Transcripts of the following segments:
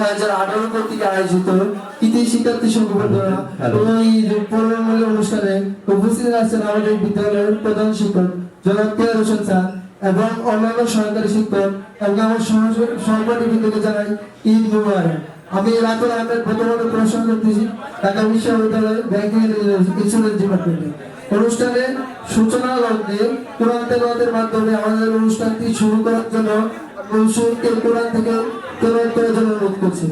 2018 কর্তৃক আয়োজিত কৃতি শিক্ষার্থী সংগঠন এই পূর্ণমূল্য অনুষ্ঠানে উপস্থিত আছেন আমাদের বিদ্যালয়ের প্রধান শিক্ষক জনাব তিয়ার হোসেন স্যার এবং অন্যান্য সহকারী শিক্ষক এবং আমার সহপাঠী বৃন্দকে জানাই ঈদ মুবারক। আমি রাতুল আহমেদ বর্তমানে পড়াশোনা করতেছি ঢাকা বিশ্ববিদ্যালয়ের ব্যাংকিং ইন্স্যুরেন্স ডিপার্টমেন্টে। অনুষ্ঠানে সূচনা লগ্নে কোরআন তেলাওয়াতের মাধ্যমে আমাদের অনুষ্ঠানটি শুরু করার জন্য শুরুতে কোরআন থেকে তেলাওয়াত করার জন্য অনুরোধ করছি।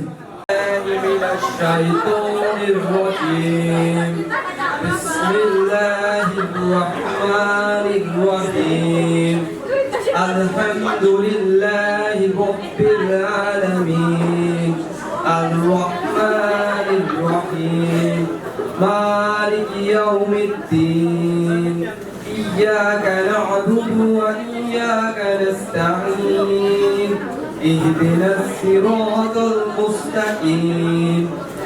আলহামদুলিল্লাহি রাব্বিল আলামিন আর-রাহমানির রাহিম মালিকি ইয়াউমিদ্দিন ইয়্যাকা না'বুদু ওয়া ইয়্যাকা নাস্তাঈন ইহদিনাস সিরাতাল মুস্তাকিম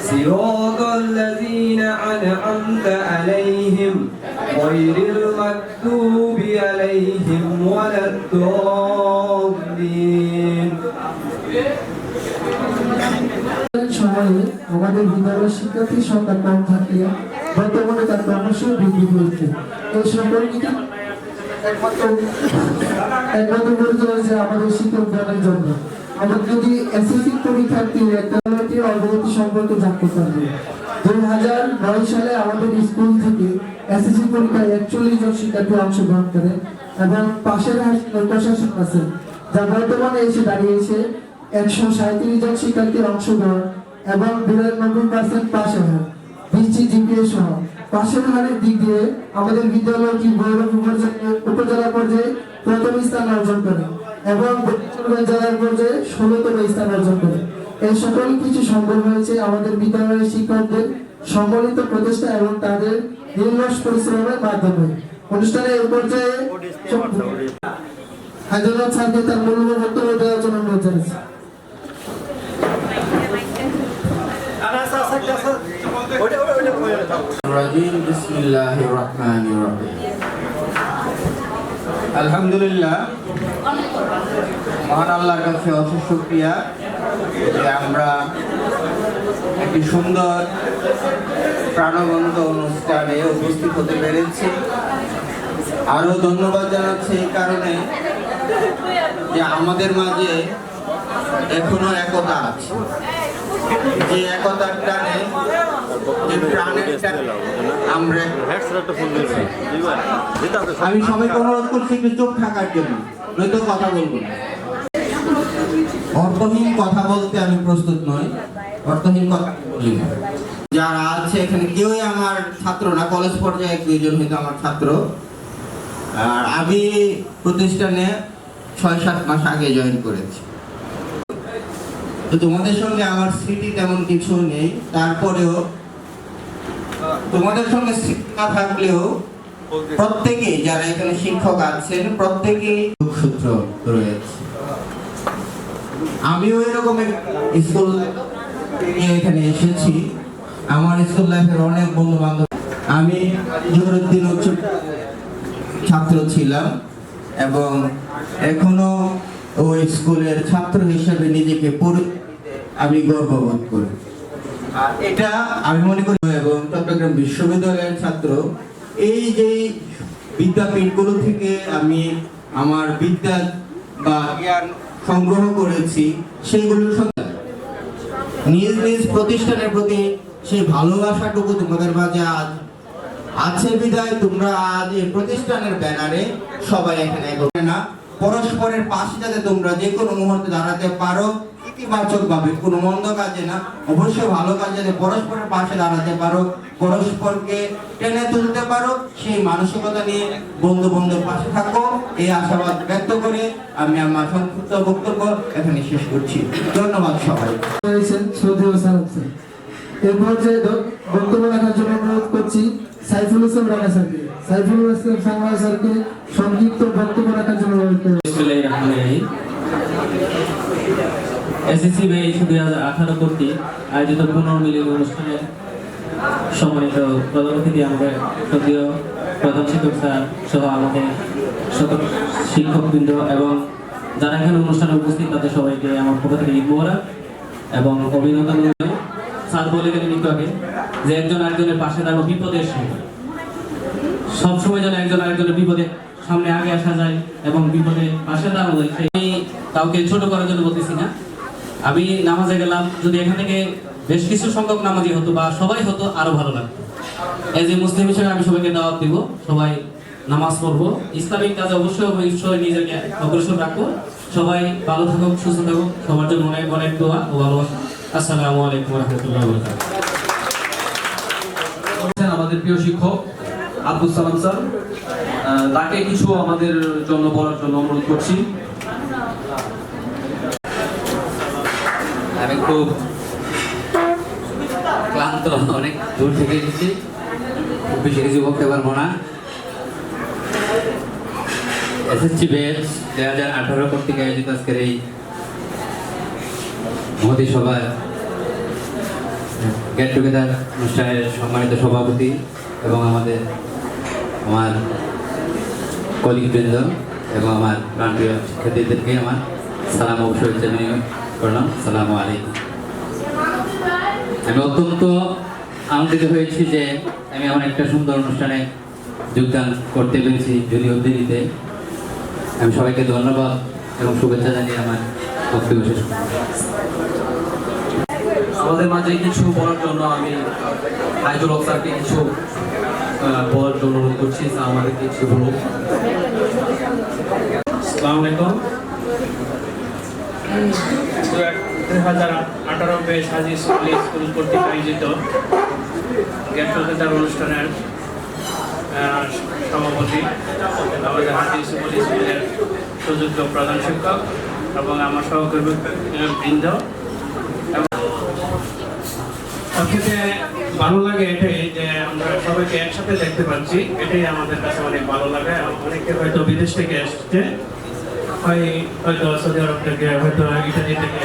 সিরাতাল লাযীনা আন'আমতা আলাইহিম গায়রিল মাগদুবি আলাইহিম ওয়ালাদ-দাল্লিন। সময়ে আমাদের বিদ্যালয়ের শিক্ষার্থীর সংখ্যা কম থাকে, বর্তমানে তার ক্রমশ বৃদ্ধি পেয়েছে। এই সম্পর্কে একমাত্র হচ্ছে আমাদের শিক্ষক দানের জন্য। আমরা যদি এসএসসি পরীক্ষার্থী একটা অগ্রগতি সম্পর্কে জানতে পারবো। 2009 সালে আমাদের স্কুল থেকে এসএসসি পরীক্ষায় 41 জন শিক্ষার্থী অংশগ্রহণ করে এবং পাশের হার 85% আছে, যা বর্তমানে এসে দাঁড়িয়েছে 137 জন শিক্ষার্থীর অংশগ্রহণ এবং 92% পাশের হার, 20 জিপিএ সহ। পাশের হারের দিক দিয়ে আমাদের বিদ্যালয়টি ভৈরব উপজেলা পর্যায়ে প্রথম স্থান অর্জন করে এবং জেলার পর্যায়ে 16তম স্থান অর্জন করে। এই সকল কিছু সম্ভব হয়েছে আমাদের বিদ্যালয়ের শিক্ষকদের সম্মিলিত প্রচেষ্টা এবং তাদের নির্লস পরিশ্রমের মাধ্যমে। অনুষ্ঠানে এই পর্যায়ে হায়দ্রাবাদ স্যারকে তার মূল্যবান বক্তব্য দেওয়ার জন্য অনুরোধ জানাচ্ছি। আলহামদুলিল্লাহ, মহান আল্লাহর কাছে অশেষ শুকরিয়া যে আমরা একটি সুন্দর প্রাণবন্ত অনুষ্ঠানে উপস্থিত হতে পেরেছি। আরো ধন্যবাদ জানাচ্ছি এই কারণে যে আমাদের মাঝে এখনো একতা আছে, যে একতার টানে, যে প্রাণের টানে আমরা। আমি সবাইকে অনুরোধ করছি একটু চুপ থাকার জন্য, নয়তো কথা বলবো না। অর্থহীন কথা বলতে আমি প্রস্তুত নই, অর্থহীন কথা বলি না। যারা আছে এখানে কেউই আমার ছাত্র না, কলেজ পর্যায়ে 1-2 জন হয়তো আমার ছাত্র। আর আমি প্রতিষ্ঠানে 6-7 মাস আগে জয়েন করেছি। তো তোমাদের সঙ্গে আমার স্মৃতি তেমন কিছু নেই, তারপরেও তোমাদের সঙ্গে স্মৃতি না থাকলেও প্রত্যেকেই যারা এখানে শিক্ষক আছেন প্রত্যেকেই সূত্র রয়েছে। আমিও এরকম স্কুল নিয়ে এখানে এসেছি। আমার স্কুল লাইফের অনেক বন্ধু বান্ধব। আমি জহুরুদ্দিন উচ্চ ছাত্র ছিলাম এবং এখনো ওই স্কুলের ছাত্র হিসেবে নিজেকে আমি গর্ববোধ করি। আর এটা আমি মনে করি এবং চট্টগ্রাম বিশ্ববিদ্যালয়ের ছাত্র, এই যে বিদ্যাপীঠগুলো থেকে আমি আমার বিদ্যা বা জ্ঞান সংগ্রহ করেছি, সেইগুলোর সঙ্গে নিজ নিজ প্রতিষ্ঠানের প্রতি সেই ভালোবাসাটুকু তোমাদের মাঝে আজ আছে বিদায় তোমরা আজ এই প্রতিষ্ঠানের ব্যানারে সবাই এখানে না পরস্পরের পাশে যাতে তোমরা যে কোনো মুহূর্তে দাঁড়াতে পারো, ইতিবাচক ভাবে, কোনো মন্দ কাজে না, অবশ্যই ভালো কাজে যাতে পরস্পরের পাশে দাঁড়াতে পারো, পরস্পরকে টেনে তুলতে পারো, সেই মানসিকতা নিয়ে বন্ধু বন্ধুর পাশে থাকো, এই আশাবাদ ব্যক্ত করে আমি আমার সংক্ষিপ্ত বক্তব্য এখানে শেষ করছি। ধন্যবাদ সবাই। এরপর যে বক্তব্য রাখার জন্য অনুরোধ করছি সাইফুল ইসলাম রানা স্যারকে। সাইফুল ইসলাম রানা স্যারকে সংক্ষিপ্ত বক্তব্য রাখার জন্য অনুরোধ করছি। এসএসসি ব্যাচ 2018 কর্তৃক আয়োজিত পুনর্মিলনী অনুষ্ঠানে সম্মানিত প্রধান অতিথি আমাদের সদীয় প্রধান শিক্ষক স্যার সহ আমাদের সকল শিক্ষকবৃন্দ এবং যারা এখানে অনুষ্ঠানে উপস্থিত তাদের সবাইকে আমার পক্ষ থেকে ঈদ মোবারক। এবং অভিনন্দন। স্যার বলে গেলেন একটু আগে যে একজন আরেকজনের পাশে দাঁড়ানো বিপদের সময়, সবসময় যেন একজন আরেকজনের বিপদে সামনে আগে আসা যায় এবং বিপদে পাশে দাঁড়ানো যায়। সেই কাউকে ছোট করার জন্য বলতেছি না। আমি নামাজে গেলাম, যদি এখান থেকে বেশ কিছু সংখ্যক নামাজি হতো বা সবাই হতো আরো ভালো লাগতো। এই যে মুসলিম হিসেবে আমি সবাইকে দাওয়াত দিব, সবাই নামাজ পড়বো, ইসলামিক কাজে অবশ্যই নিজেকে অগ্রসর রাখবো। সবাই ভালো থাকুক, সুস্থ থাকুক, সবার জন্য অনেক অনেক দোয়া ও ভালোবাসা। আসসালামু আলাইকুম ওয়া রাহমাতুল্লাহি ওয়া বারাকাতুহু। আমাদের প্রিয় শিক্ষক আব্দুল সালাম স্যার, তাকে কিছু আমাদের জন্য বলার জন্য অনুরোধ করছি। আমি খুব ক্লান্ত, অনেক দূর থেকে এসেছি, খুব বেশি কিছু বলতে পারবো না। এসএসসি ব্যাচ 2018 কর্তৃক আয়োজিত আজকের এই মহতী সভার গেট টুগেদার অনুষ্ঠানের সম্মানিত সভাপতি এবং আমার কলিগবৃন্দ এবং আমার প্রাণপ্রিয় শিক্ষার্থীদেরকে আমার সালাম অবশ্যই জানিয়ে করলাম। সালামু আলাইকুম। আমি অত্যন্ত আনন্দিত হয়েছি যে আমি এমন একটা সুন্দর অনুষ্ঠানে যোগদান করতে পেরেছি। যদিও দেরিতে, আমি সবাইকে ধন্যবাদ এবং শুভেচ্ছা জানিয়ে আমার বক্তব্য শেষ করব। আমাদের মাঝে কিছু বলার জন্য আমি আইজুল হক স্যারকে কিছু বলার জন্য অনুরোধ করছি। স্যার আমাদের কিছু বলুন। আসসালামু আলাইকুম। 2018 ব্যাচ হাজি স্কুল কর্তৃক আয়োজিত গেট টুগেদার অনুষ্ঠানের সভাপতি আমাদের হাজি স্কুলের সুযোগ্য প্রধান শিক্ষক এবং আমার সহকর্মী বৃন্দ। সবথেকে ভালো লাগে এটাই যে আমরা সবাইকে একসাথে দেখতে পাচ্ছি, এটাই আমাদের কাছে অনেক ভালো লাগে। অনেকে হয়তো বিদেশ থেকে এসছে, হয়তো সৌদি আরব থেকে, হয়তো ইটালি থেকে,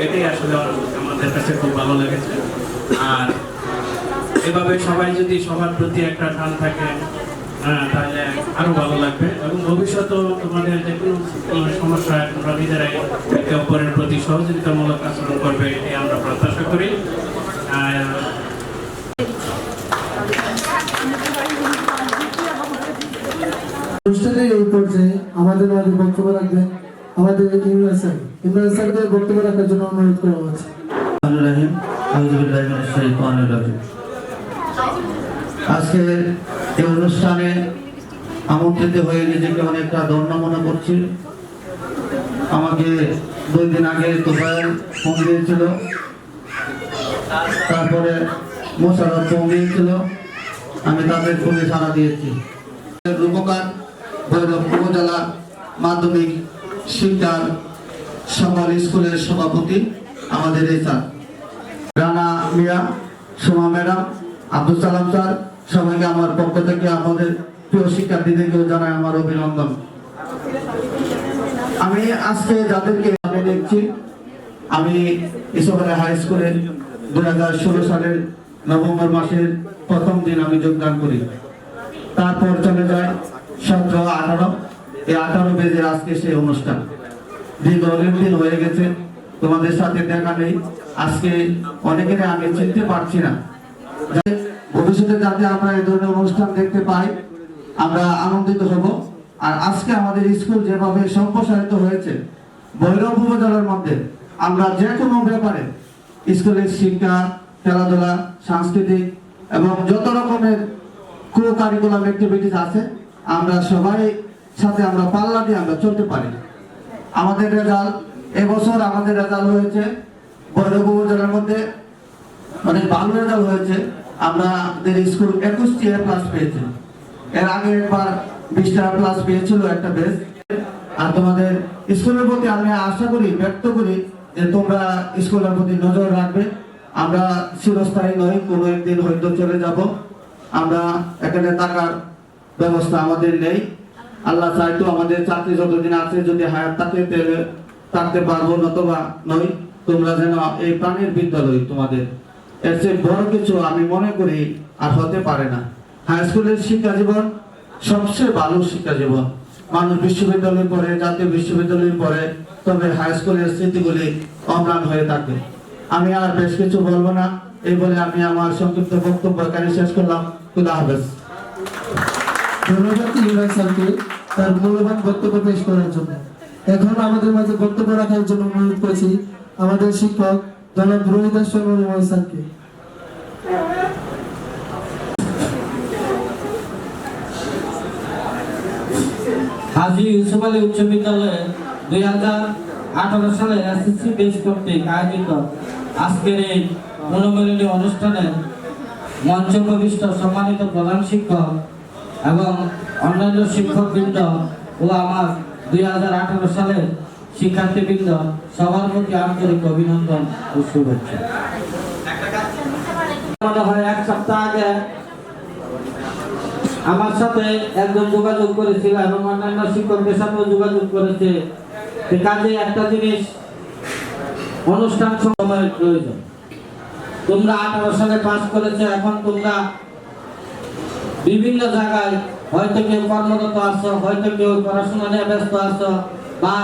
এটাই আসলে আমাদের কাছে খুব ভালো লেগেছে। আর এভাবে সবাই যদি সবার প্রতি একটা টান থাকে তাহলে আরো ভালো লাগবে এবং ভবিষ্যতেও তোমাদের যে কোনো সমস্যা তোমরা নিজেরাই একে অপরের প্রতি সহযোগিতামূলক আচরণ করবে, এটাই আমরা প্রত্যাশা করি। অনুষ্ঠানের এই পর্যায়ে আমাদের মাঝে বক্তব্য রাখবেন আমাদের ইমরান স্যার। ইমরান স্যারকে বক্তব্য রাখার জন্য অনুরোধ করা হচ্ছে। আজকে এই অনুষ্ঠানে আমন্ত্রিত হয়ে নিজেকে অনেকটা ধন্য মনে করছি। আমাকে 2 দিন আগে তোফায়েল ফোন দিয়েছিল, তারপরে মোশাররফ ফোন দিয়েছিল, আমি তাদের ফোনে সাড়া দিয়েছি। রূপকার ভৈরব উপজেলা মাধ্যমিক শিক্ষার সকল স্কুলের সভাপতি আমাদের এই স্যার রানা মিয়া, সুমা ম্যাডাম, আব্দুল সালাম স্যার, সবাইকে আমার পক্ষ থেকে আমাদের প্রিয় শিক্ষার্থীদেরকেও জানাই আমার অভিনন্দন। আমি আজকে যাদেরকে দেখছি, আমি ইসোফালা হাই স্কুলের 2016 সালের নভেম্বর মাসের প্রথম দিন আমি যোগদান করি। তারপর চলে যায় 17, 18, এই 18 বেজে আজকে সেই অনুষ্ঠান। দীর্ঘ অনেক দিন হয়ে গেছে তোমাদের সাথে দেখা নেই। আজকে অনেকের আমি চিনতে পারছি না। ভবিষ্যতে যাতে আমরা এই ধরনের অনুষ্ঠান দেখতে পাই, আমরা আনন্দিত হব। আর আজকে আমাদের স্কুল যেভাবে সম্প্রসারিত হয়েছে ভৈরব উপজেলার মধ্যে, আমরা যে কোনো ব্যাপারে স্কুলের শিক্ষা, খেলাধুলা, সাংস্কৃতিক এবং যত রকমের কো কারিকুলাম অ্যাক্টিভিটিস আছে, আমরা সবাই সাথে আমরা পাল্লা দিয়ে আমরা চলতে পারি। আমাদের রেজাল্ট এবছর আমাদের রেজাল্ট হয়েছে ভৈরব উপজেলার মধ্যে অনেক ভালো রেজাল্ট হয়েছে। আমাদের স্কুল 21টি A+ পেয়েছে। এর আগে একবার 20টা A+ পেয়েছিল একটা বেস। আর তোমাদের স্কুলের প্রতি আমি আশা করি, ব্যক্ত করি যে তোমরা স্কুলের প্রতি নজর রাখবে। আমরা চিরস্থায়ী নই, কোনো একদিন হয়তো চলে যাব। আমরা এখানে থাকার ব্যবস্থা আমাদের নেই। আল্লাহ চাইতো আমাদের চাকরি যতদিন আছে, যদি হায়াত থাকে তাহলে থাকতে পারবো, নতবা নই। তোমরা যেন এই প্রাণের বিদ্যালয়, তোমাদের এর চেয়ে বড় কিছু আমি মনে করি আর হতে পারে না। হাই স্কুলের শিক্ষা জীবন সবচেয়ে ভালো শিক্ষা জীবন। মানুষ বিশ্ববিদ্যালয়ে পড়ে, জাতীয় বিশ্ববিদ্যালয়ে পড়ে, তবে হাই স্কুলের স্মৃতিগুলি অম্লান হয়ে থাকে। আমি আর বেশ কিছু বলবো না, এই বলে আমি আমার সংক্ষিপ্ত বক্তব্য এখানে শেষ করলাম। খুদা হাফেজ। ধন্যবাদ ইমরান স্যারকে তার মূল্যবান বক্তব্য পেশ করার জন্য। এখন আমাদের মাঝে বক্তব্য রাখার জন্য অনুরোধ করছি আমাদের শিক্ষক জনাব রোহিত হাসান স্যারকে। হাজী ইউসুফ আলী উচ্চ বিদ্যালয়ে 2018 সালে এসএসসি বেস কর্তৃক আয়োজিত আজকের এই মনোমেলনী অনুষ্ঠানে মঞ্চ প্রবিষ্ট সম্মানিত প্রধান শিক্ষক এবং অন্যান্য শিক্ষকবৃন্দ ও আমার 2018 সালের শিক্ষার্থীবৃন্দ সবার প্রতি আন্তরিক অভিনন্দন ও শুভেচ্ছা। মনে হয় এক সপ্তাহ আগে আমার সাথে একজন যোগাযোগ করেছিল এবং অন্যান্য শিক্ষকদের সাথেও যোগাযোগ করেছে। কাজে একটা জিনিস, অনুষ্ঠান সময়ের প্রয়োজন। তোমরা 18 সালে পাস করেছো, এখন তোমরা বিভিন্ন জায়গায় হয়তো কেউ কর্মরত আছো, হয়তো কেউ পড়াশোনা নিয়ে ব্যস্ত আছো, বা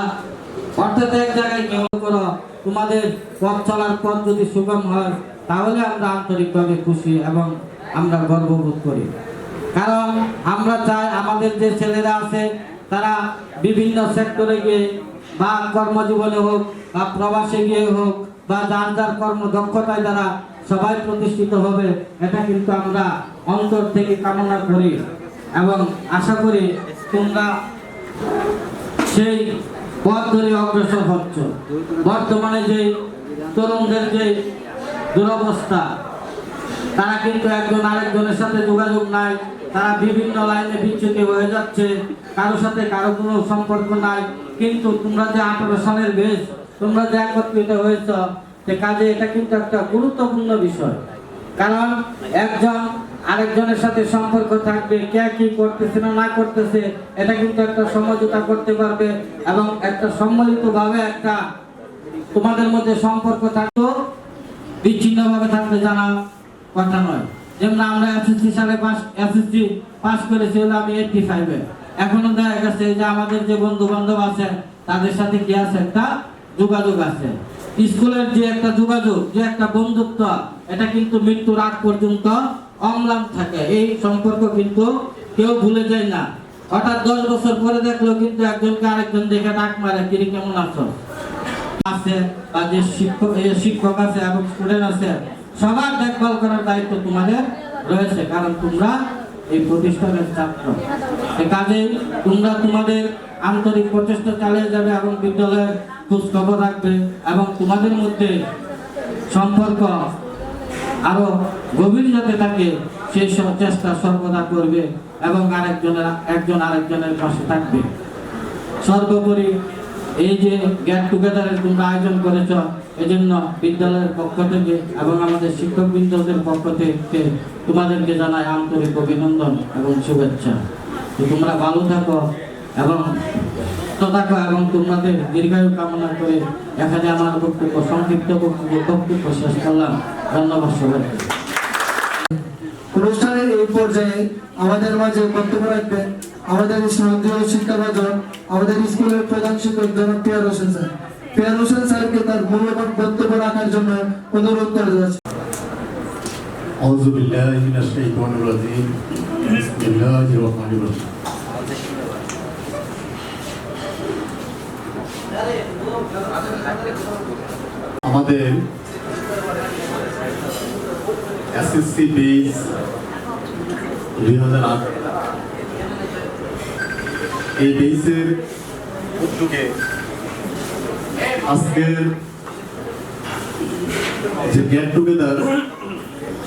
অর্থাৎ এক জায়গায় কেউ করো। তোমাদের পথ চলার পথ যদি সুগম হয় তাহলে আমরা আন্তরিকভাবে খুশি এবং আমরা গর্ববোধ করি। কারণ আমরা চাই আমাদের যে ছেলেরা আছে তারা বিভিন্ন সেক্টরে গিয়ে বা কর্মজীবনে হোক বা প্রবাসে গিয়ে হোক বা যার যার কর্মদক্ষতায় দ্বারা সবাই প্রতিষ্ঠিত হবে, এটা কিন্তু আমরা অন্তর থেকে কামনা করি এবং আশা করি তোমরা সেই পথ ধরে অগ্রসর হচ্ছ। বর্তমানে যে তরুণদের যে দুরবস্থা, তারা কিন্তু একজন আরেকজনের সাথে যোগাযোগ নাই, তারা বিভিন্ন লাইনে বিচ্যুতি হয়ে যাচ্ছে, কারোর সাথে কারো কোনো সম্পর্ক নাই। কিন্তু তোমরা যে 18 সালের বেশ, তোমরা যে একত্রিত হয়েছ, সে কাজে এটা কিন্তু একটা গুরুত্বপূর্ণ বিষয়। কারণ একজন আরেকজনের সাথে সম্পর্ক থাকবে, কে কি করতেছে না করতেছে, এটা কিন্তু একটা সমঝোতা করতে পারবে এবং একটা সম্মিলিতভাবে একটা তোমাদের মধ্যে সম্পর্ক থাকতো। বিচ্ছিন্নভাবে থাকতে জানা কথা নয়। যেমন আমরা এসএসসি সালে এসএসসি পাস করেছি হলো আমি 85-এ, এখনো দেখা গেছে যে আমাদের যে বন্ধু বান্ধব আছে তাদের সাথে কি আছে, একটা যোগাযোগ আছে। স্কুলের যে একটা যোগাযোগ, যে একটা বন্ধুত্ব, এটা কিন্তু মৃত্যুর আগ পর্যন্ত অম্লান থাকে। এই সম্পর্ক কিন্তু কেউ ভুলে যায় না। হঠাৎ 10 বছর পরে দেখলো কিন্তু একজনকে আরেকজন দেখে ডাক মারে, কিরে কেমন আছো আছে, বা যে শিক্ষক আছে এবং স্টুডেন্ট আছে, সবার দেখভাল করার দায়িত্ব তোমাদের রয়েছে, কারণ তোমরা এই প্রতিষ্ঠানের ছাত্র। কাজে তোমরা তোমাদের আন্তরিক প্রচেষ্টা চালিয়ে যাবে এবং বিদ্যালয়ের খোঁজ খবর রাখবে এবং তোমাদের মধ্যে সম্পর্ক আরো গভীর যাতে থাকে সেই সব চেষ্টা সর্বদা করবে এবং একজন আরেকজনের পাশে থাকবে। সর্বোপরি এই যে গেট টুগেদারের তোমরা আয়োজন করেছ, এজন্য বিদ্যালয়ের পক্ষ থেকে এবং আমাদের শিক্ষকবৃন্দদের পক্ষ থেকে তোমাদেরকে জানাই আন্তরিক অভিনন্দন এবং শুভেচ্ছা। তোমরা ভালো থাকো এবং সুস্থ থাকো এবং তোমাদের দীর্ঘায়ু কামনা করে এখানে আমার সংক্ষিপ্ত বক্তব্য শেষ করলাম। ধন্যবাদ সবাইকে। অনুষ্ঠানের এই পর্যায়ে আমাদের মাঝে বক্তব্য রাখবেন আমাদের শ্রদ্ধেয় শিক্ষাভাজন, আমাদের স্কুলের প্রধান শিক্ষক জনাব পিয়ার হোসেন স্যার। পিয়ার হোসেন স্যারকে তার মূল্যবান বক্তব্য রাখার জন্য অনুরোধ করে যাচ্ছি। আউযু বিল্লাহি মিনাশ শাইতানির রাজিম। বিসমিল্লাহির রহমানির রহিম। আমাদের এসএসসি বেস 2008 এই বেসের উদ্যোগে আজকের যে গেট টুগেদার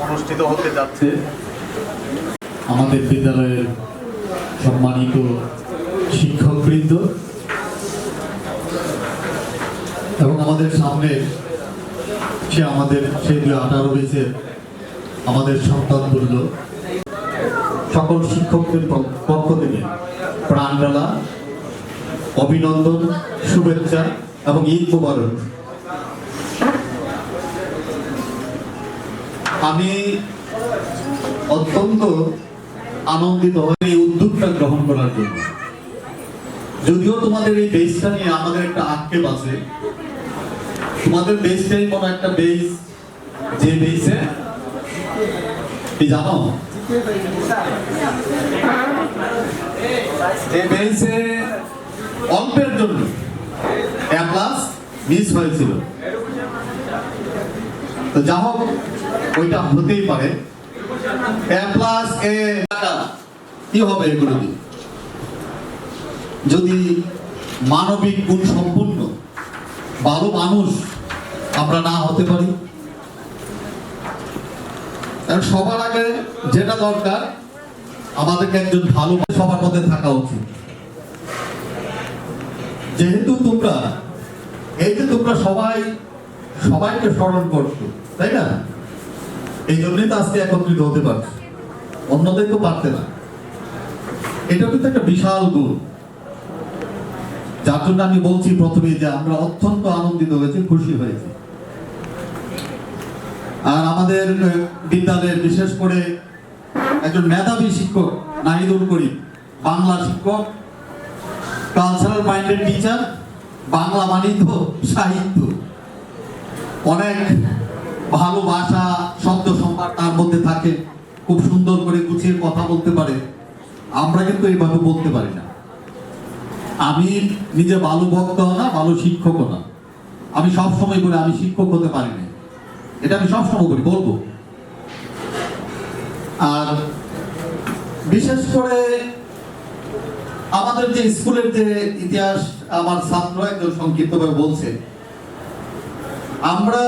অনুষ্ঠিত হতে যাচ্ছে, আমাদের বিদ্যালয়ের সম্মানিত শিক্ষকবৃন্দ এবং আমাদের সামনে আমাদের সেই 2018 বেসের আমাদের সন্তান তুল্য সকল শিক্ষকদের পক্ষ থেকে প্রাণবেলা অভিনন্দন, শুভেচ্ছা এবং ঈদ মোবারক। আমি অত্যন্ত আনন্দিত হই এই উদ্যোগটা গ্রহণ করার জন্য। যদিও তোমাদের এই বেসটা নিয়ে আমাদের একটা আক্ষেপ আছে, তোমাদের বেসটাই কোনো একটা বেস, যে বেসে কি জানো, যে বেসে অল্পের জন্য এ প্লাস মিস হয়েছিল। তো যা হোক, ওইটা হতেই পারে। এ প্লাস এ কি হবে এগুলো দিয়ে? যদি মানবিক গুণ সম্পন্ন ভালো মানুষ আমরা না হতে পারি, কারণ সবার আগে যেটা দরকার, আমাদেরকে একজন ভালো সবার মধ্যে থাকা উচিত। যেহেতু তোমরা এই যে তোমরা সবাইকে স্মরণ করছো, তাই না? এই জন্যই তো আজকে একত্রিত হতে পারছো, অন্যদের তো পারতে না। এটা কিন্তু একটা বিশাল গুণ, যার জন্য আমি বলছি প্রথমে যে আমরা অত্যন্ত আনন্দিত হয়েছি, খুশি হয়েছি। আর আমাদের বিদ্যালয়ের বিশেষ করে একজন মেধাবী শিক্ষক নাহিদুল করিম, বাংলা শিক্ষক, কালচারাল মাইন্ডেড টিচার, বাংলা মানেই তো সাহিত্য, অনেক ভালো ভাষা শব্দ সম্ভার তার মধ্যে থাকে, খুব সুন্দর করে গুছিয়ে কথা বলতে পারে। আমরা কিন্তু এইভাবে বলতে পারি না। আমি নিজে ভালো বক্তা না, ভালো শিক্ষকও না। আমি সবসময় বলি আমি শিক্ষক হতে পারি না, এটা আমি সবসময় বলি, বলবো। আর বিশেষ করে আমাদের যে স্কুলের যে ইতিহাস, আমার ছাত্র একজন সংক্ষিপ্তভাবে বলছে, আমরা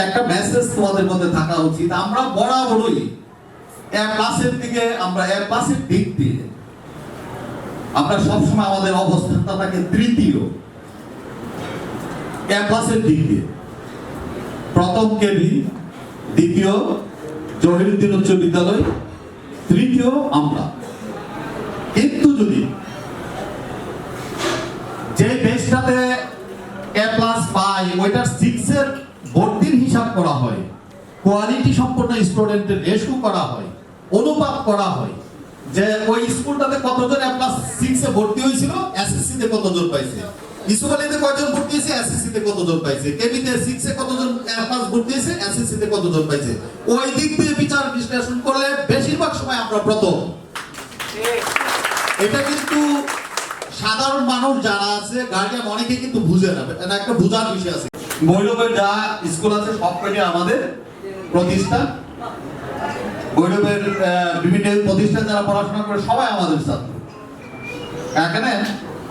একটা মেসেজ তোমাদের মধ্যে থাকা উচিত। আমরা বরাবরই এ প্লাসের দিকে, আমরা এ প্লাসের দিক দিয়ে আমরা সবসময় আমাদের অবস্থানটা থাকে তৃতীয়, এ প্লাসের দিক দিয়ে। প্রথম কেবি, দ্বিতীয় জহিরুদ্দিন উচ্চ বিদ্যালয়, তৃতীয় আমরা। কিন্তু যদি যে বেসটাতে এ প্লাস পাই, ওইটার 6 এর ভর্তির হিসাব করা হয়, কোয়ালিটি সম্পন্ন স্টুডেন্টের রেশিও করা হয়, অনুপাত করা হয়, যে ওই স্কুলটাতে কতজন এ প্লাস 6 এ ভর্তি হয়েছিল, এসএসসি তে কতজন পাইছে, ইসুবালিতে কতজন ভর্তি হয়েছে, এসএসসি তে কতজন পাইছে, কেবিতে 6 এ কতজন এ প্লাস ভর্তি হয়েছে, এসএসসি তে কতজন পাইছে। ওই দিক দিয়ে বিচার বিশ্লেষণ করলে বেশিরভাগ সময় আমরা প্রথম। এটা কিন্তু সাধারণ মানুষ যারা আছে, গার্ডিয়ান অনেকে কিন্তু বুঝে না, এটা একটা বুঝার বিষয় আছে। ভৈরবের যা স্কুল আছে সবকটি আমাদের প্রতিষ্ঠান, ভৈরবের বিভিন্ন প্রতিষ্ঠান যারা পড়াশোনা করে সবাই আমাদের ছাত্র। এখানে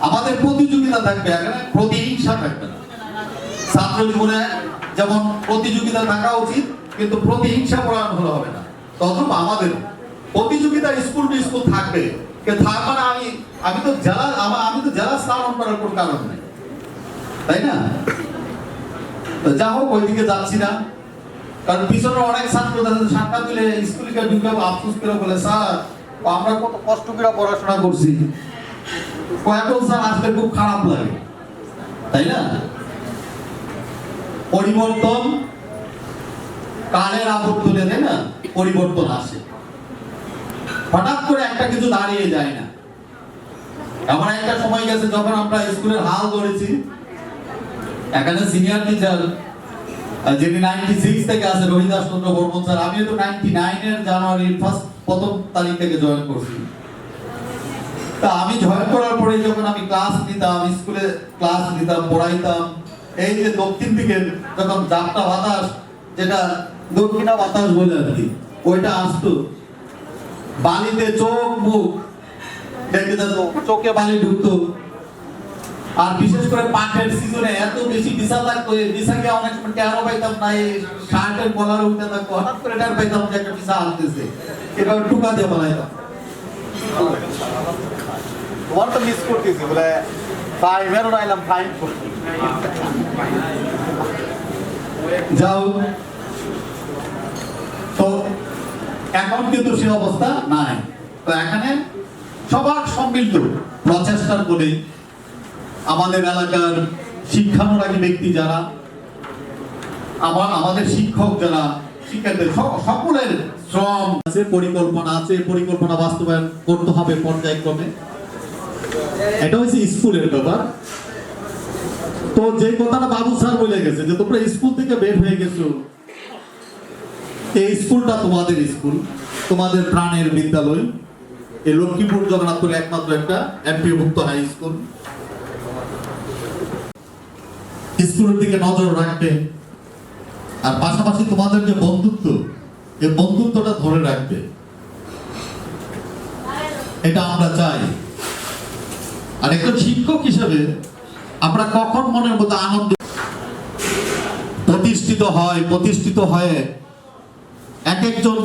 আমাদের প্রতিযোগিতা থাকবে, এখানে প্রতিহিংসা থাকবে না। ছাত্র জীবনে যেমন প্রতিযোগিতা থাকা উচিত, কিন্তু প্রতিহিংসা পড়ানো হবে না। তখন আমাদের প্রতিযোগিতা স্কুল টু স্কুল থাকবে, তার মানে আমি তো জেলা স্থাপন করার কোনো কারণ নেই, তাই না? যা হোক, ওইদিকে যাচ্ছি না, কারণ পিছনে অনেক ছাত্র সাক্ষাৎ দিলে স্কুলকে ঢুকে আফসোস করে বলে, স্যার আমরা কত কষ্ট করে পড়াশোনা করছি, এখন স্যার আসলে খুব খারাপ লাগে, তাই না? পরিবর্তন কালের আবর্তনে, তাই না? পরিবর্তন আসে, হঠাৎ করে একটা কিছু দাঁড়িয়ে যায় না। এমন একটা সময় গেছে যখন আমরা স্কুলের হাল ধরেছি, এখানে সিনিয়র টিচার যিনি 96 থেকে আছে, রোহিদাস চন্দ্র বর্মন স্যার, আমিও তো 99 এর জানুয়ারির প্রথম তারিখ থেকে জয়েন করছি। তা আমি জয়েন করার পরে যখন আমি ক্লাস নিতাম, স্কুলে ক্লাস নিতাম, পড়াইতাম, এই যে দক্ষিণ দিকে যখন যাত্রা বাতাস, যেটা দক্ষিণা বাতাস বলে আর কি, ওইটা আসতো, বালিতে চোখ মুখ দেখতে যেত, চোখে বালি ঢুকতো। আর বিশেষ করে পাটের সিজনে এত বেশি বিছা লাগতো, বিছাকে অনেক সময় টেরও পাইতাম না, এই শার্টের কলার উঠে থাকতো, হঠাৎ করে টের পাইতাম যে একটা বিছা আসতেছে, এবার টুকা দিয়ে বলাইতাম। তোমার তো মিস করতেছি বলে ফাইভেরও নাইলাম, ফাইভ যাও। তো এখন কিন্তু সে অবস্থা নাই। তো এখানে সবার সম্মিলিত প্রচেষ্টার বলে আমাদের এলাকার শিক্ষানুরাগী ব্যক্তি যারা, আমাদের শিক্ষক যারা, শিক্ষার্থী সকলের শ্রম আছে, পরিকল্পনা আছে, পরিকল্পনা বাস্তবায়ন করতে হবে পর্যায়ক্রমে। এটা হচ্ছে স্কুলের ব্যাপার। তো যে কথাটা বাবু স্যার বলে গেছে যে তোমরা স্কুল থেকে বের হয়ে গেছো, এই স্কুলটা তোমাদের স্কুল, তোমাদের প্রাণের বিদ্যালয়। এই লক্ষ্মীপুর জগন্নাথপুরে একমাত্র একটা এমপিওভুক্ত হাই স্কুল। স্কুলের দিকে নজর রাখবে, আর পাশাপাশি তোমাদের যে বন্ধুত্ব, এই বন্ধুত্বটা ধরে রাখবে, এটা আমরা চাই। আর একজন শিক্ষক হিসেবে আমরা কখন মনের মতো আনন্দ প্রতিষ্ঠিত হয়ে এক একজন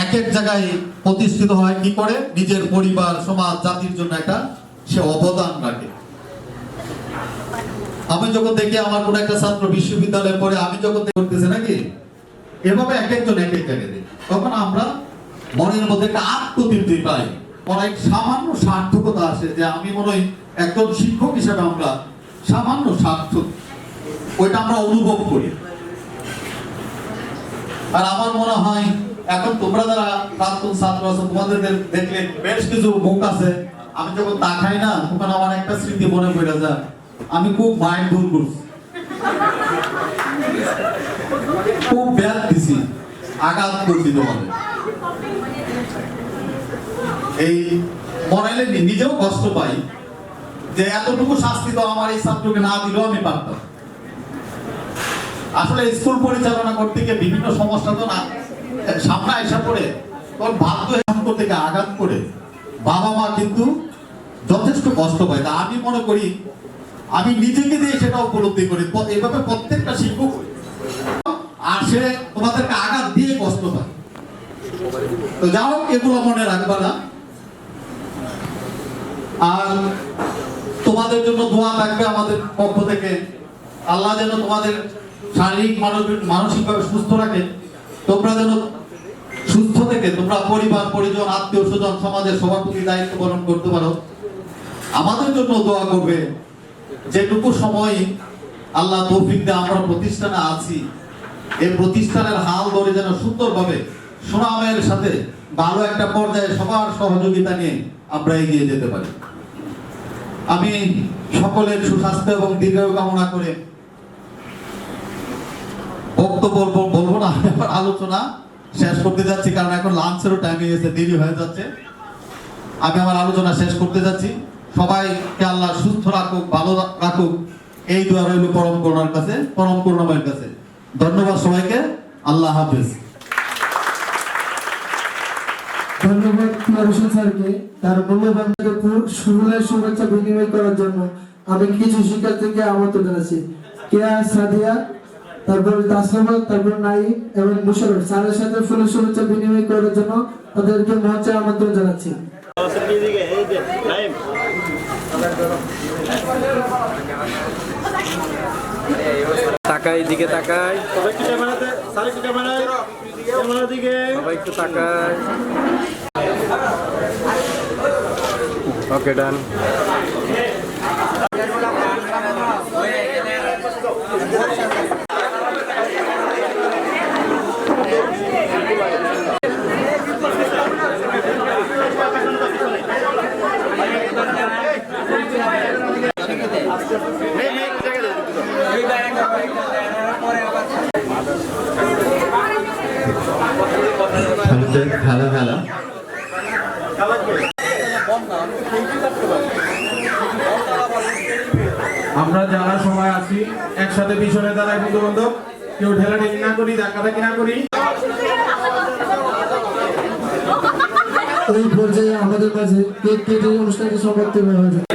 এক এক জায়গায় প্রতিষ্ঠিত হয় কি করে, নিজের পরিবার, সমাজ, জাতির জন্য একটা সে অবদান রাখে। আমি যখন দেখি আমার কোন একটা ছাত্র বিশ্ববিদ্যালয়ে পড়ে, আমি যখন করতেছে নাকি এভাবে এক একজন এক এক জায়গায় দেখি, তখন আমরা মনের মধ্যে একটা আত্মতৃপ্তি পাই, অনেক সামান্য সার্থকতা আসে যে আমি মনে হয় একজন শিক্ষক হিসেবে আমরা সামান্য সার্থক, ওইটা আমরা অনুভব করি। আর আমার মনে হয় এখন তোমরা যারা প্রাক্তন ছাত্র আছো, তোমাদের দেখলে বেশ কিছু মুখ আছে, আমি যখন তাকাই না তখন আমার একটা স্মৃতি মনে পড়ে যায়, আমি খুব মাইন্ড ভুল করছি, খুব ব্যাধ দিছি, আঘাত করছি তোমাদের। এই মরাইলে নিজেও কষ্ট পাই যে এতটুকু শাস্তি তো আমার এই ছাত্রকে না দিলেও আমি পারতাম। আসলে স্কুল পরিচালনা করতে গিয়ে বিভিন্ন সমস্যা তো না সামনে এসে পড়ে, তখন বাধ্য হয়ে থেকে আঘাত করে বাবা মা কিন্তু যথেষ্ট কষ্ট পায়। তা আমি মনে করি আমি নিজেকে দিয়ে সেটা উপলব্ধি করি, এভাবে প্রত্যেকটা শিক্ষক আসে তোমাদেরকে আঘাত দিয়ে কষ্ট পায়। তো যাও, এগুলো মনে রাখবা না। আর তোমাদের জন্য দোয়া থাকবে আমাদের পক্ষ থেকে, আল্লাহ যেন তোমাদের শারীরিক মানসিকভাবে সুস্থ রাখে, তোমরা যেন সুস্থ থেকে তোমরা পরিবার, পরিজন, আত্মীয় স্বজন, সমাজের সবার প্রতি দায়িত্ব পালন করতে পারো। আমাদের জন্য দোয়া করবে, যেটুকু সময় আল্লাহ তৌফিক দিয়ে আমরা প্রতিষ্ঠানে আছি, এই প্রতিষ্ঠানের হাল ধরে যেন সুন্দরভাবে সুনামের সাথে ভালো একটা পর্যায়ে সবার সহযোগিতা নিয়ে আমরা এগিয়ে যেতে পারি। আমি সকলের সুস্বাস্থ্য এবং দীর্ঘায়ু কামনা করে বক্তব্য বলবো না, আলোচনা শেষ করতে যাচ্ছি, কারণ এখন লাঞ্চেরও টাইম হয়ে গেছে, দেরি হয়ে যাচ্ছে। আমি আমার আলোচনা শেষ করতে যাচ্ছি। সবাইকে আল্লাহ সুস্থ রাখুক, ভালো রাখুক, এই দোয়া রইল পরম করুণার কাছে, পরম করুণাময়ের কাছে। ধন্যবাদ সবাইকে, আল্লাহ হাফেজ। ধন্যবাদ হোসেন স্যারকে তার মূল্যবান শুভেচ্ছা বিনিময় করার জন্য। আমি কিছু শিক্ষার্থীকে আমন্ত্রণ জানাচ্ছি, কেয়া, সাদিয়া, তারপর তাসলিমা, তারপর নাইম এবং মুশারফ স্যারের সাথে ফুলের শুভেচ্ছা বিনিময় করার জন্য তাদেরকে মঞ্চে আমন্ত্রণ জানাচ্ছি। তাকাই, দিকে তাকাই, সবাই একটু ক্যামেরাতে, স্যার একটু ক্যামেরায়, ক্যামেরার দিকে সবাই একটু তাকাই। ওকে, ডান। হ্যালো হ্যালো, আমরা যারা সবাই আছি একসাথে পিছনে দাঁড়াই, বন্ধু বান্ধব, কেউ ঠেলাঠেলি না করি, ধাক্কাধাক্কি না করি। এই পর্যায়ে আমাদের মাঝে কেক কেটে অনুষ্ঠানটি সমাপ্ত হয়ে যায়।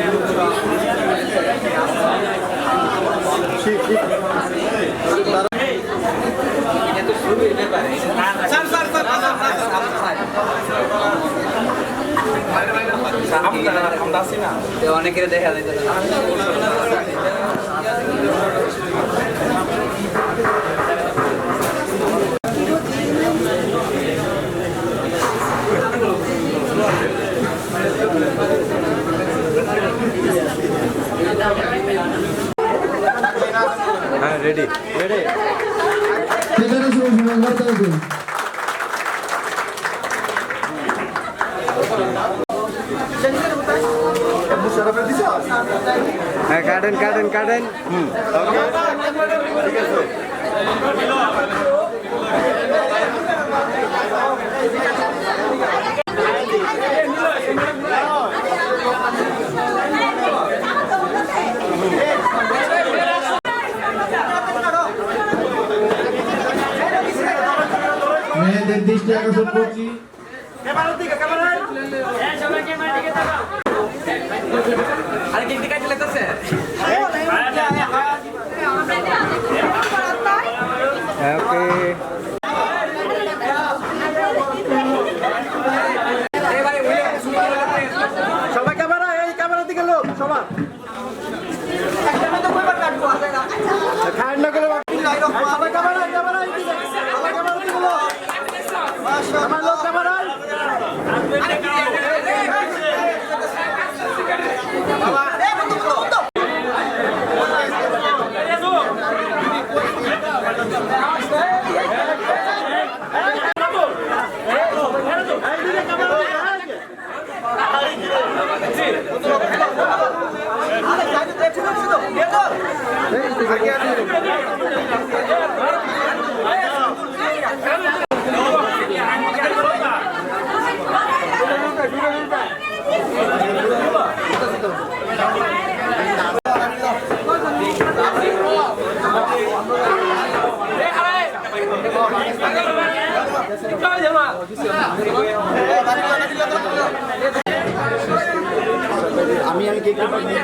অনেকের দেখা যায় হ্যাঁ, রেডি রেডি। এখানে সবাই হ্যাঁ কাটেন কাটেন কাটেন ওকে ঠিক আছে মেয়েদের দৃষ্টি আকর্ষণ করছি। ওকে সবাই ক্যামেরা এই ক্যামেরার দিকে লোক সবাই খায় না করে সবাই ক্যামেরা ক্যামেরা এইদিকে সবাই ক্যামেরার দিকে লোক আমার লোক ক্যামেরা আমি কেক নিয়ে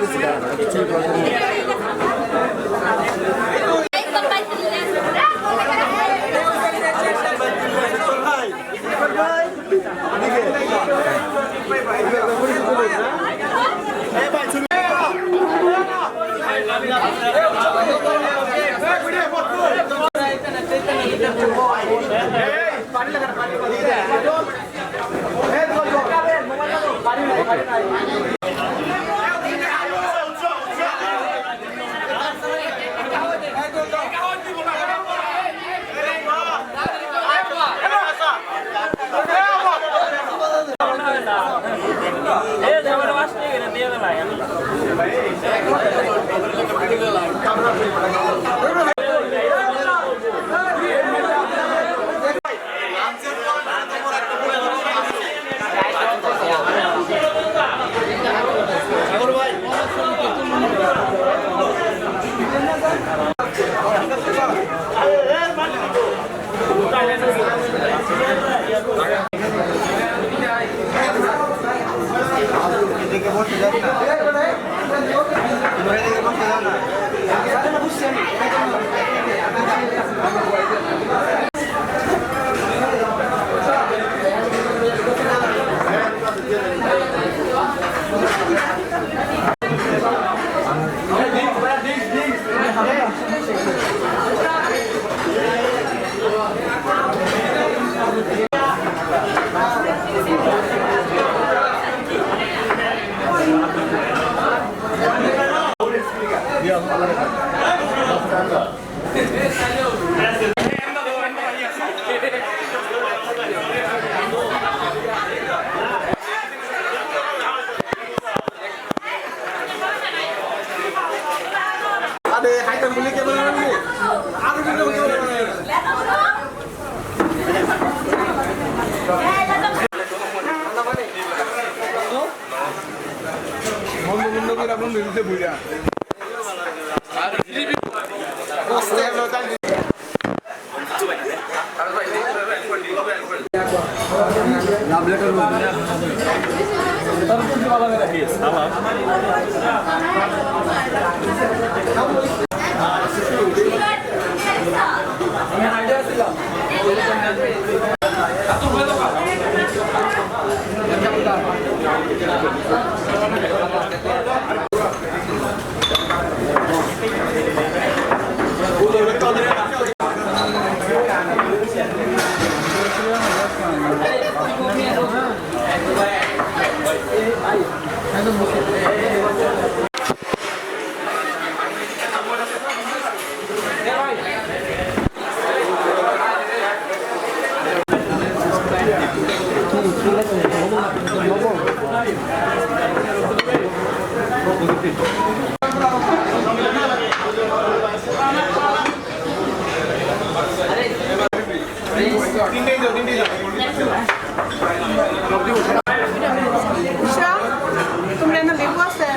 তোমরা না লেবু আছে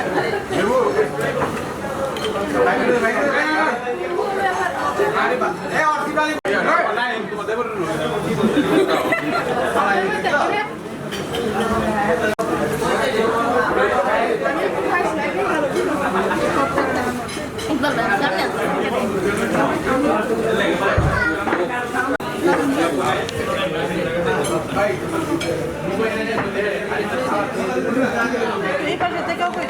এই পাশে থেকেও কই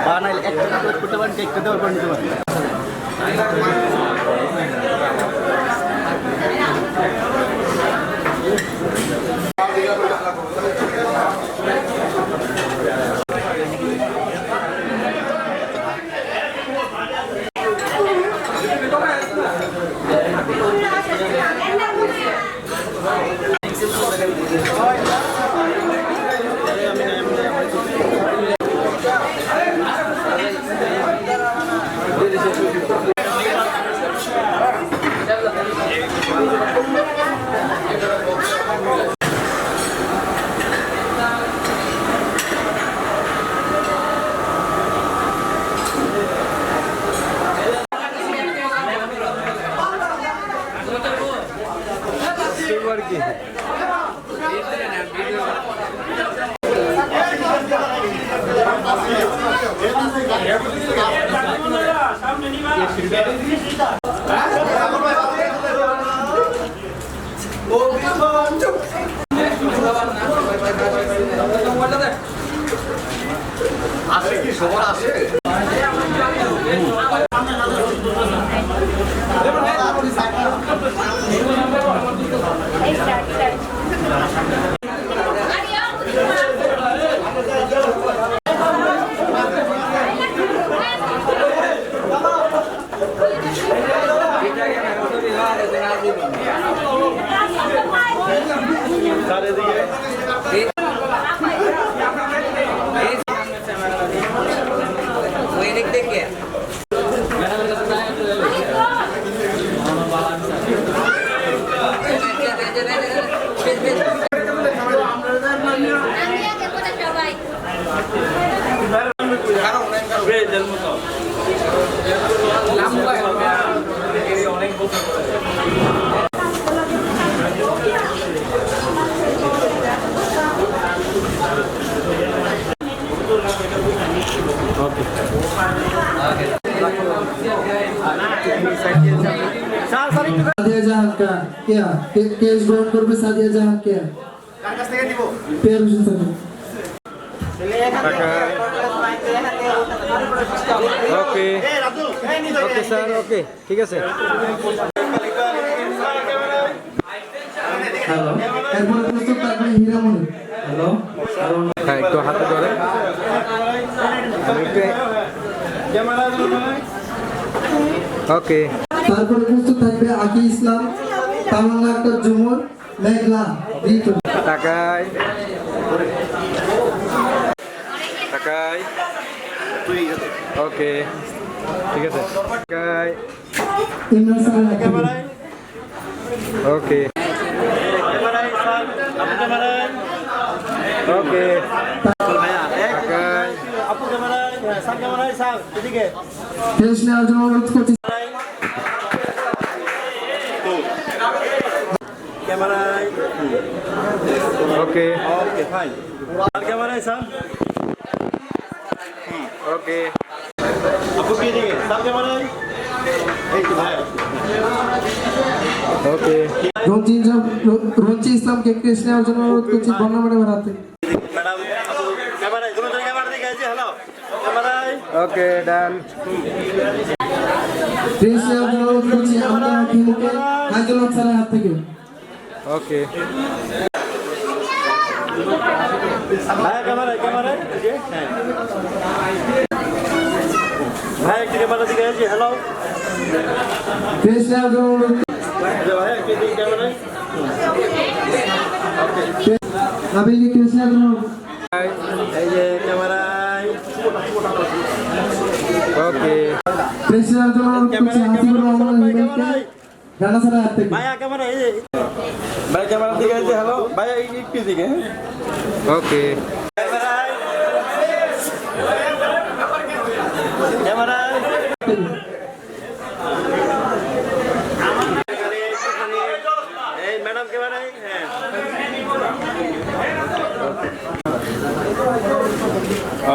বানাইলে একটা করতে পারেন কেক দেওয়ার পর নিতে পারেন सादिया जहां का क्या केस ग्रहण करবে सादिया जहां क्या কার কাছ থেকে দিব pair Hossain sir okay okay sir okay ঠিক আছে হ্যালো এরপর প্রস্তুত থাকবে হীরামণি হ্যালো হ্যাঁ একটু হাতে ধরে ওকে তারপরে প্রস্তুত থাকবে আকি ইসলাম তামান্না আক্তার জুমুর মেঘলা রিতু তাকাই তাকাই ওকে ঠিক আছে তাকাই ইমরান স্যার ক্যামেরায় ওকে ওকে তাকাই আপু ক্যামেরায় স্যার ক্যামেরায় স্যার এদিকে ফেস নেওয়ার জন্য অনুরোধ করছি ক্যামেরায় ওকে ওকে ফাইন স্যার ক্যামেরায় স্যার ওকে আপু কি এদিকে স্যার ক্যামেরায় এই তো ভাই ওকে রঞ্জি ইসলামকে কৃষ্ণ নেওয়ার জন্য অনুরোধ করছি বর্ণা ম্যাডামের হাতে। ওকে ডান। কৃষ্ণ নেওয়ার জন্য অনুরোধ করছি আমরা হাকিমকে হাইজুল হক স্যারের হাত থেকে। ওকে কৃষ্ণ নেওয়ার জন্য অনুরোধ নাবিলকে কৃষ্ণ নেওয়ার জন্য অনুরোধ। এই যে ক্যামেরায়। ওকে কৃষ্ণ নেওয়ার জন্য অনুরোধ করছি হাসিবুর রহমান হিমেলকে রানা স্যারের হাত থেকে। ভাই ক্যামেরার দিকে আছে। হ্যালো ভাই একটু দিকে। ওকে ম্যাডাম ক্যামেরায়। হ্যাঁ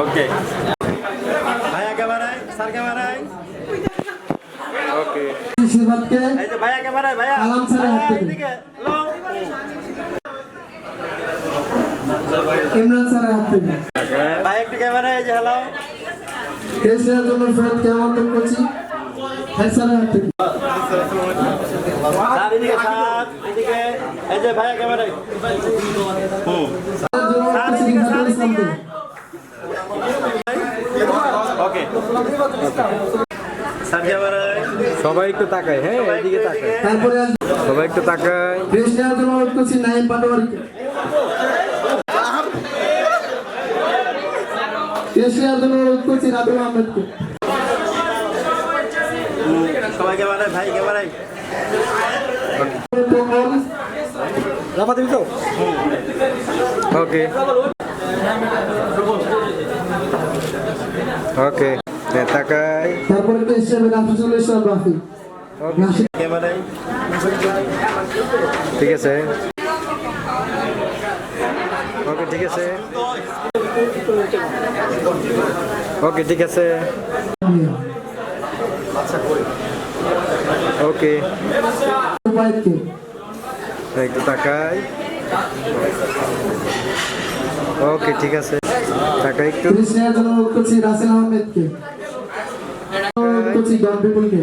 ওকে ভাইয়া ক্যামেরায়, স্যার ক্যামেরায়। ওকে আশীর্বাদকে এই যে ভাইয়া ক্যামেরায়। ভাইয়া আলাম স্যারের হাত থেকে। এদিকে। হ্যালো ইমরান স্যারের হাত থেকে। ভাই একটু ক্যামেরায়। এই যে হ্যালো। কৃষ্ণ নেওয়ার জন্য ফ্রেন্ডকে আমন্ত্রণ করছি হেড স্যারের হাত থেকে। স্যার এদিকে, স্যার এদিকে। এই যে ভাইয়া ক্যামেরায়। স্যারের জন্য অনুরোধ করছি রিফাতুল ইসলামকে। ওকে স্যার ক্যামেরায়। সবাই একটু তাকায়। হ্যাঁ এদিকে তাকায়। তারপরে আসবে সবাই একটু তাকায়। কৃষ্ণ নেওয়ার জন্য অনুরোধ করছি নাইম পাটোয়ারিকে। কৃষ্ণ নেওয়ার জন্য অনুরোধ করছি রাবিউল আহমেদকে। সবাই ক্যামেরায়। ভাই ক্যামেরায়। রাফা দিবি তো? ওকে ওকে তাকায়। তারপরে কৃষ্ণ নেবে রাফিজুল ইসলাম রাফি। নাসির ক্যামেরায়। ঠিক আছে। ওকে ঠিক আছে। ওকে ঠিক আছে। ওকে উপায়কে। একটু তাকাই। ওকে ঠিক আছে। তাকাই একটু। কৃষ্ণ নেওয়ার জন্য অনুরোধ করছি রাসেল আহমেদকে। অনুরোধ করছি ডন বিপুলকে।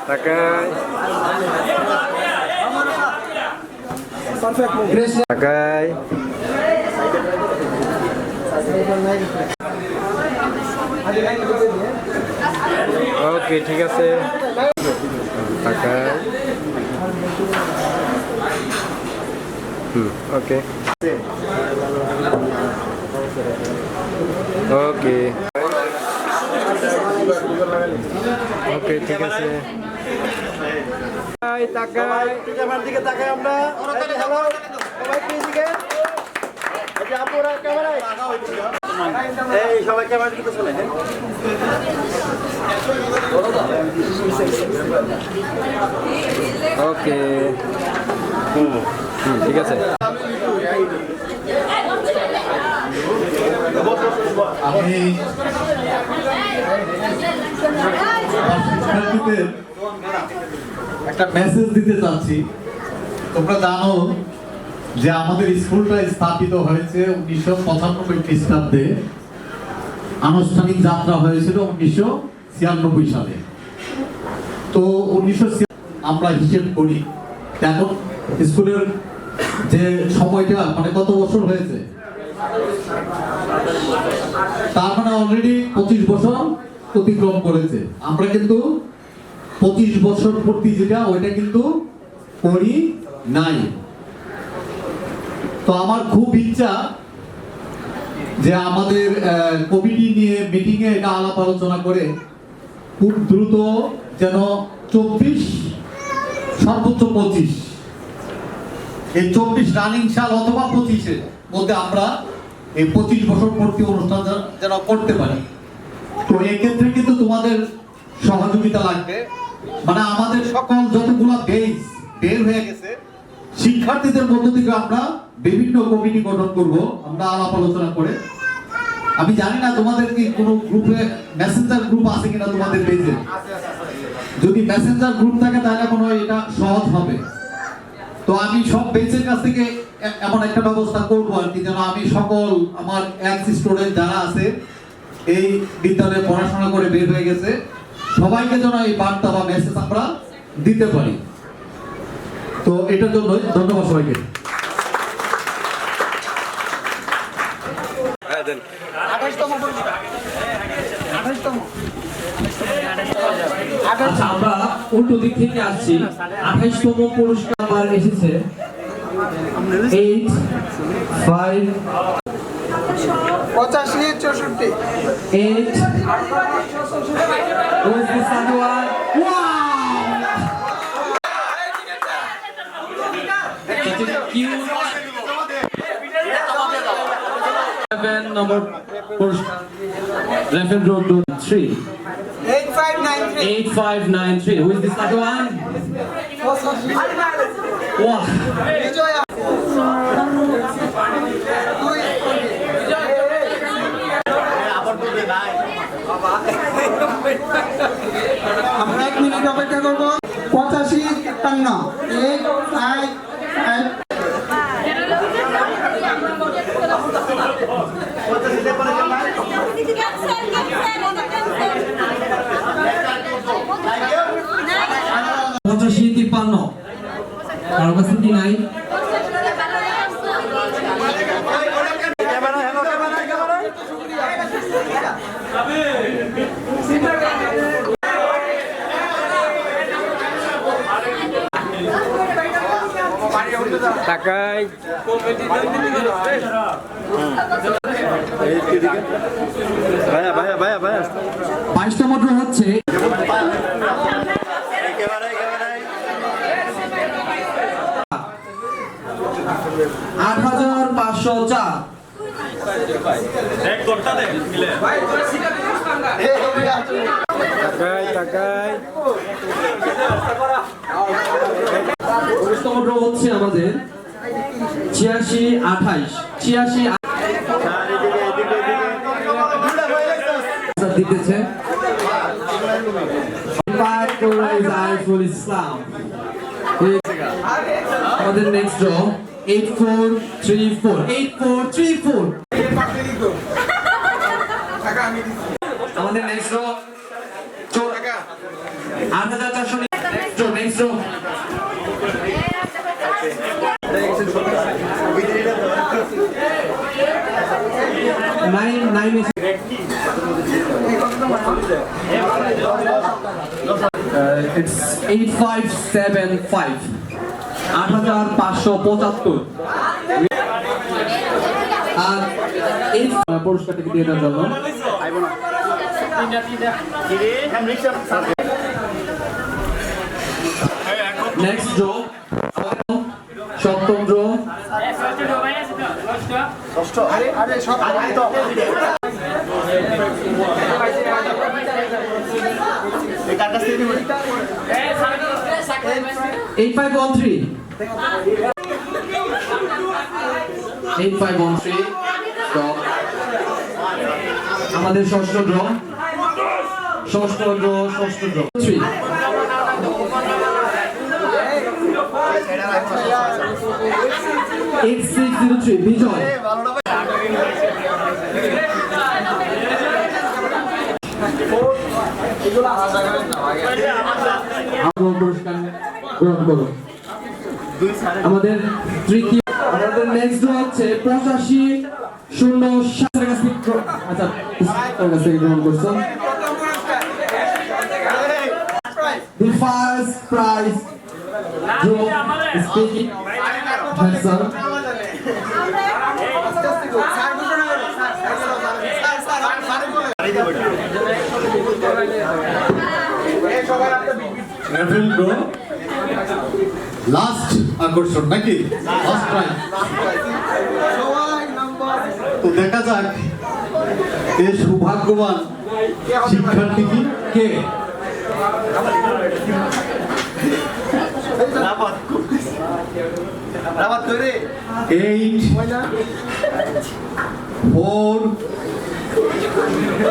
তাকাই। কৃষ্ণ তাকাই। ওকে ঠিক আছে। তাকাই। ওকে ওকে ওকে ঠিক আছে। তাকাই। আমার দিকে তাকাই আমরা। হ্যালো সবাই দিকে। আপুরা ক্যামেরায়। এই সবাই ক্যামেরার দিকে চলে। ওকে ঠিক আছে। আমি শিক্ষার্থীদের একটা মেসেজ দিতে চাচ্ছি। তোমরা জানো যে আমাদের স্কুলটা স্থাপিত হয়েছে 1995 খ্রিস্টাব্দে। আনুষ্ঠানিক যাত্রা হয়েছিল 1996 সালে। তো 1996 আমরা হিসেব করি এখন স্কুলের যে সময়টা মানে কত বছর হয়েছে, তার মানে অলরেডি 25 বছর অতিক্রম করেছে। আমরা কিন্তু 25 বছর পূর্তি যেটা ওইটা কিন্তু করি নাই। তো আমার খুব ইচ্ছা যে আমাদের কমিটি নিয়ে মিটিং এ এটা আলাপ আলোচনা করে খুব দ্রুত যেন 24 সর্বোচ্চ 25 এই 24 রানিং সাল অথবা 25-এর মধ্যে আমরা এই 25 বছর পূর্তি অনুষ্ঠান যেন করতে পারি। তো এক্ষেত্রে কিন্তু তোমাদের সহযোগিতা লাগবে। মানে আমাদের সকল যতগুলো বেস বের হয়ে গেছে শিক্ষার্থীদের মধ্য থেকে আমরা বিভিন্ন কমিটি গঠন করব আমরা আলাপ আলোচনা করে। আমি জানি না তোমাদের কি কোনো গ্রুপে মেসেঞ্জার গ্রুপ আছে কিনা তোমাদের পেজে। যদি মেসেঞ্জার গ্রুপ থাকে তাহলে মনে হয় এটা সহজ হবে। তো আমি সব পেজের কাছ থেকে এমন একটা ব্যবস্থা করবো আর কি, যেন আমি সকল আমার এক্স স্টুডেন্ট যারা আছে এই বিদ্যালয়ে পড়াশোনা করে বের হয়ে গেছে সবাইকে যেন এই বার্তা বা মেসেজ আমরা দিতে পারি। তো এটার জন্য ধন্যবাদ সবাইকে। আচ্ছা, আমরা উল্টো দিক থেকে আসছি। 28তম পুরস্কার বার এসেছে 8 5 85 64 8 Who is this one? Wow! Such a cute 7 number পুরস্কার Rafael Road 3 8593. Who is this other one? Wow. আমরা 1 মিনিট অপেক্ষা করব। 85 8 5 5 55 কারো কাছে কি নাই? টাকায় ভাইয়া ভাইয়া ভাইয়া ভাইয়া 22তম ড্র হচ্ছে 8504। টাকায় 19তম ড্র হচ্ছে আমাদের 8628 86 দিতেছে আইফুল ইসলাম। আমাদের নেক্সট ড্র 8434 8434। আমাদের next draw 8400। Next draw it's 8575 8575। আর এই পুরস্কারটাকে দিয়ে দেওয়ার জন্য নেক্সট ড্র 7ম draw Eight five one three. 8513 draw. আমাদের ষষ্ঠ ড্র 3 8603 বিজয়। পুরস্কার গ্রহণ করুন। আমাদের তৃতীয় আমাদের নেক্সট ড্র হচ্ছে 8507 কাছ থেকে আচ্ছা তার কাছ থেকে গ্রহণ করছেন। The first prize draw is taking handsome. Raffle draw last আকর্ষণ নাকি ফার্স্ট প্রাইজ। তো দেখা যাক এই সৌভাগ্যবান শিক্ষার্থী কে। 9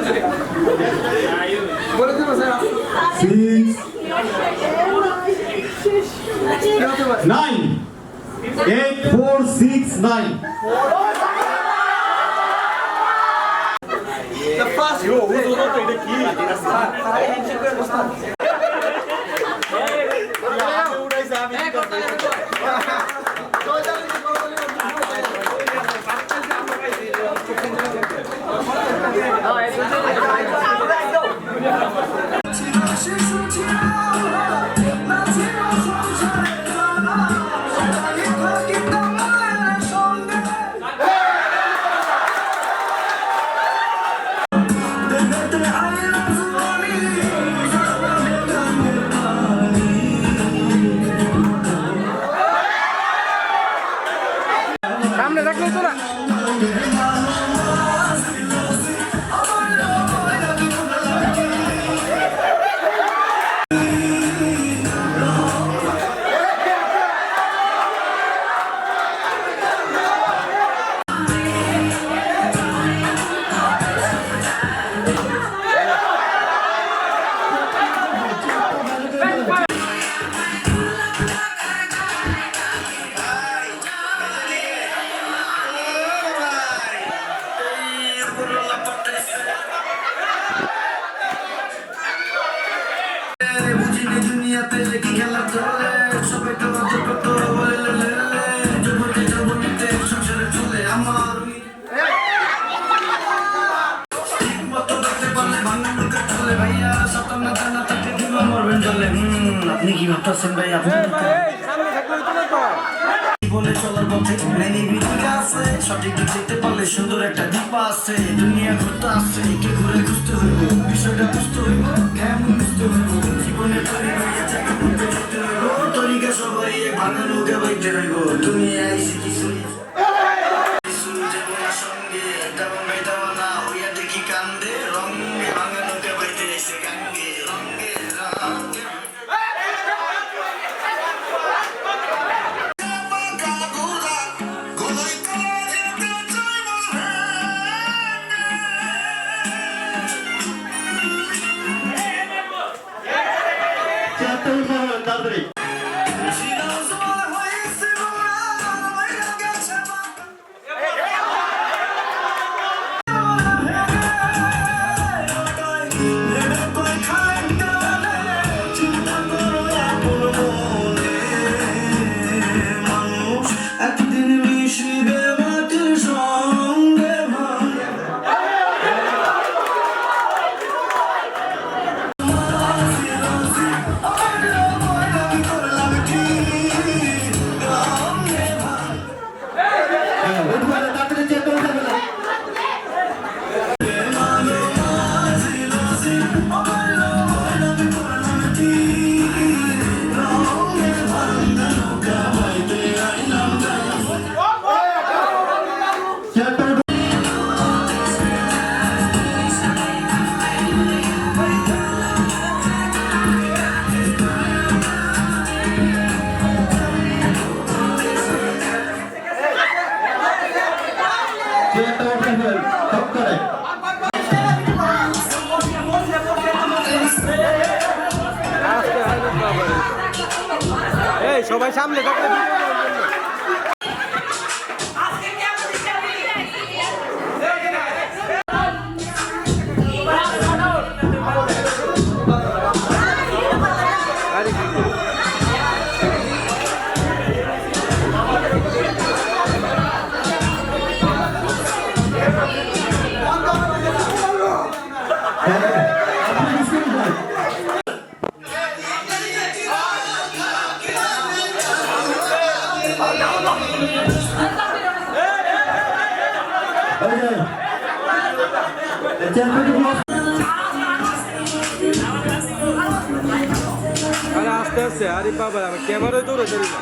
8 4 6 9 সামনে রাখলে তো না আপনি কি ভাবতেছেন ভাই? আপনি বলে চলার পথে আছে, সঠিক দিক দেখতে পারলে সুন্দর একটা দ্বীপ আছে। দুনিয়া ঘুরতে আসছে, কে ঘুরে খুঁজতে হইব, বিষয়টা বুঝতে হইব, কেমন বুঝতে হইব, জীবনের তরিকা সবাই এক ভাঙা নৌকা বাইতে রইব। দুনিয়া আইসি কিছু সঙ্গে তেমন বেদাও না হইয়া দেখি কান্দে রঙে ভাঙা নৌকা বাইতে এসে গাঙ্গে রঙে রঙে সবাই সামনে আস্তে আস্তে আরে বাবা ক্যামেরা দৌড়ে চলি না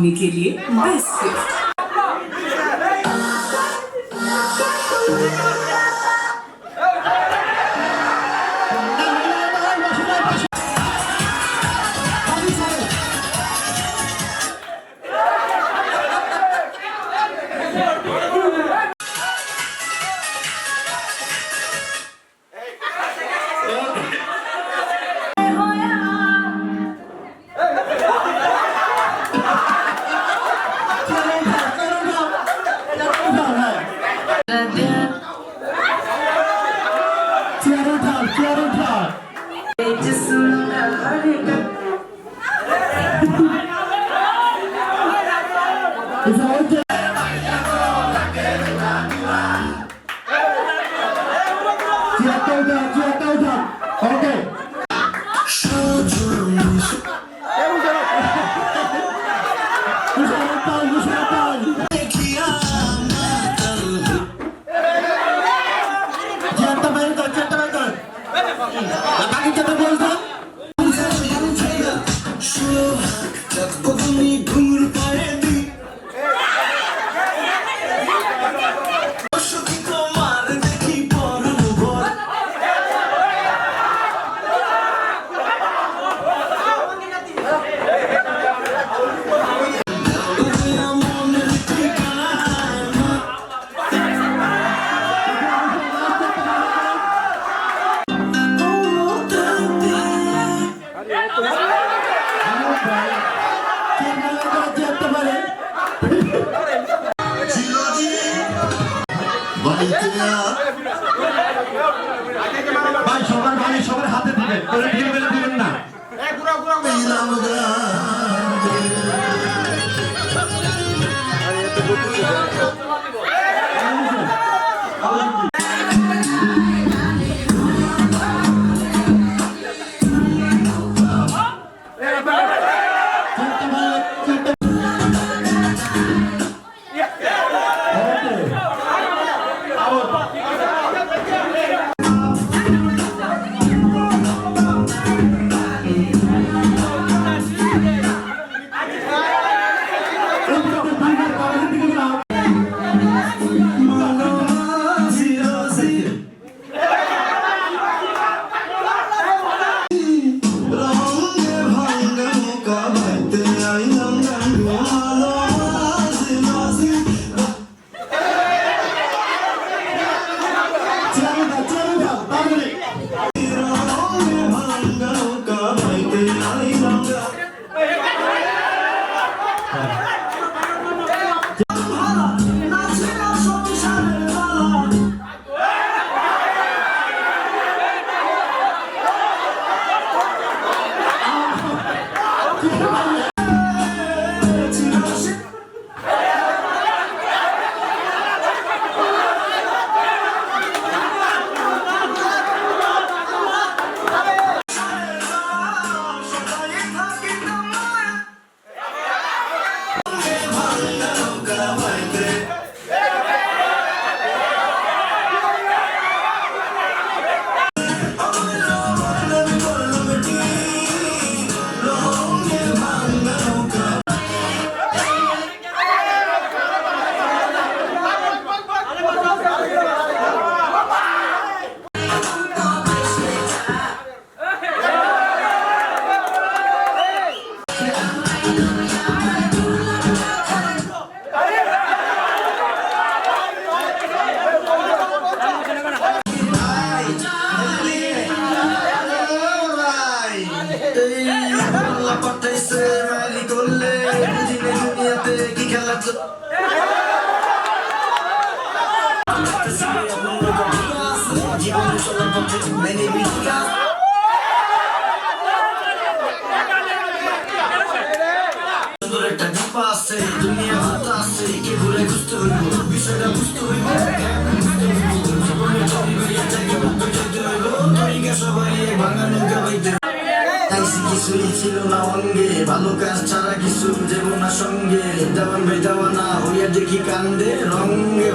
मम्मी के लिए बेस्ट गिफ्ट। ভাই সবার ভাই সবার হাতে দিবেন, করে দিবেন না। দুনিয়া ঘুরতে আসছে, কে ঘুরে খুঁজতে হইব, বিষয়টা বুঝতে হইব, কিছুই ছিল না অঙ্গে, ভালো কাজ ছাড়া কিছু যাব না সঙ্গে, দেওয়ান ভাই দেওয়ানা হইয়া দেখি কান্দে রঙ্গে